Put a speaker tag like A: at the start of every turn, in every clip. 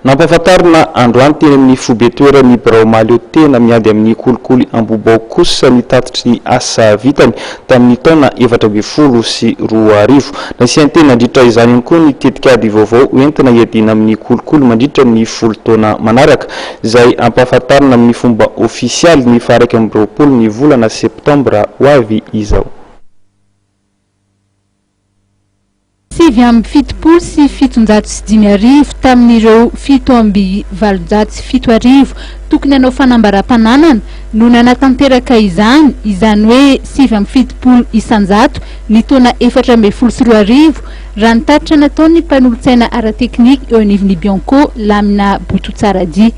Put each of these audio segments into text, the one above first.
A: Nampahafantarina androany teny amin'ny fobetoerany Birao Malio tena miady amin'ny kolikoly Ambobao kosa nitatitry ny asa vitany tamin'ny taona 2012. Nasiany tena nandritra izany ihany koa ny tetikady vaovao entina iadina amin'ny kolikoly mandritra ny 10 taona manaraka, izay ampahafantarina amin'ny fomba ofisialy ny 20 ny volana septambra ho avy izao.
B: 7 sy 705 tamin'ireo 7 tokony hanao fanambaram-pananana no nanatanteraka izany hoe 7 isanjato ny taona 2012 raha nitatitra nataon'ny mpanolotsaina ara-teknika eo anivon'ny Bianco Lamina Bototsarady.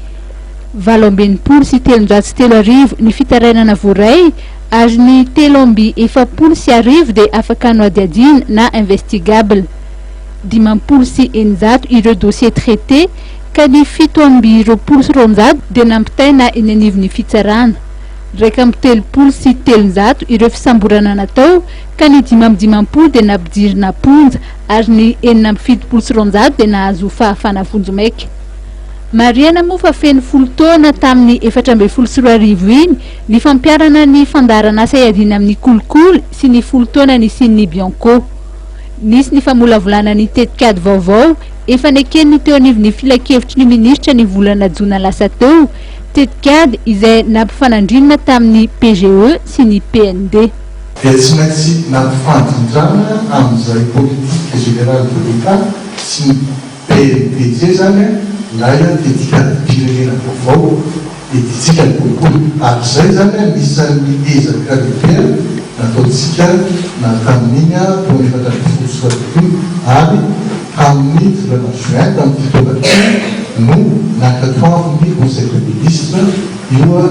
B: 7 sy 303 ny fitarainana voaray ary ny 7 dia afaka noadiadina na investigable. 10 sy 900 ireo dossier traité ka ny 7 dia nampitaina eny anivon'ny fitsarana. 3 sy 300 ireo fisamborana natao ka ny 5 dia nampidiry naponja ary ny 7 dia nahazo fahafana vonjomaika. Mariana moa fa feno 10 taona tamin'ny 2013 iny ny fampiarana ny fandarana asa iadina amin'ny kolikoly sy ny 10 taona ny sin'ny Bianco. Nisy ny famolavolana ny tetikady vaovao efa nekeny teo anivon'ny filakevitry ny ministra ny volana jona lasa teo, tetikady izay nampifanandrinana tamin'ny PGE sy ny PND.
C: Tsy maintsy nampifandrindrana amin'izay politique générale de l'État sy ny PND zany lay tetikady pirenena vaovao editsika ny kolikoly ary izay zany anisan'ny ezaka lehibe nataontsika na tamin'iny taona 2012 ary tamin'ny volana juin tamin'ny fitoana no nakatoavin'ny conseil de ministre io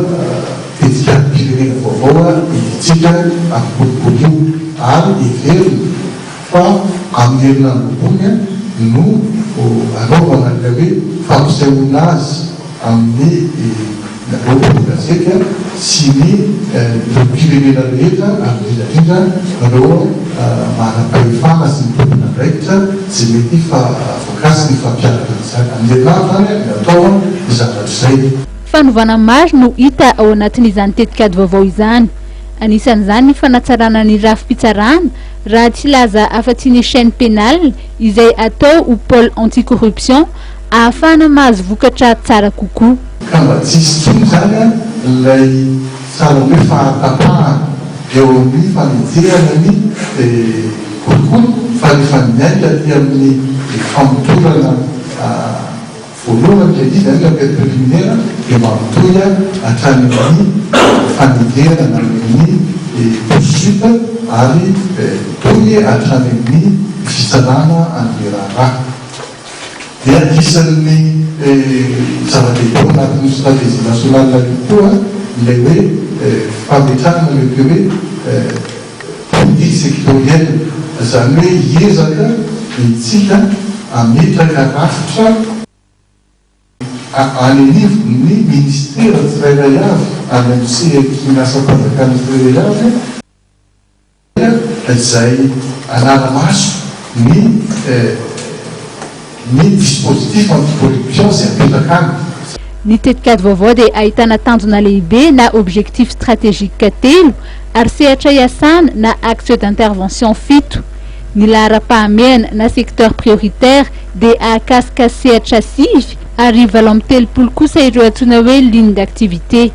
C: tetikady pirenena vaovao editsika amin'ny kolikoly ary everina fa amin'ny herinandro no anaovana ilay hoe fampisehoana azy amin'ny gazety sy ny pirenena rehetra ary indrindra reo manam-pahefana sy ny tompona andraikitra sy mety voakasy ny fampianatra izany amin'ny herinandro zany natao zavatra izay.
B: Fanovana maro no hita ao anatin'izany tetikady vaovao izany. Anisan'izany ny fanatsarana ny rafi-pitsarana raha tsy laza afa-tsy ny chaîne pénale izay atao ho pôle anticorruption ahafahana mahazo vokatra tsara kokoa.
C: Ka mba tsisy tsony zany ilay tsara hoe fahatapahana eo amin'ny famejerana ny kolikoly fa rehefa miaika aty amin'ny famotorana voalohany dia izy zany enquête préliminaire dia mamitohy hatrany amin'ny famejerana amin'ny poursuite ary toy hatrany amin'ny fitsarana amin'ny raharaha. Dia isan'ny zava-dehibe anatin'ny stratégie nationale koa ilay hoe fametrahana lehibe hoe politique sectorielle zany hoe hiezaka itsika ametraka rafitra anenivon'ny ministera tsirairay avy ary amseky asa-panjakana tsirairay avy izay anara-maso ny dispositif anticorruption zay apetraka any.
B: Ny tetikady vaovao dia ahitana tanjona lehibe na objectif stratégique 3 ary sehatra iasana na axe d'intervention 7. Ny lahara-pahamehana na secteur prioritaire dia ahakasika sehatra 5 ary 30 kosa ireo antsoina hoe ligne d'activité.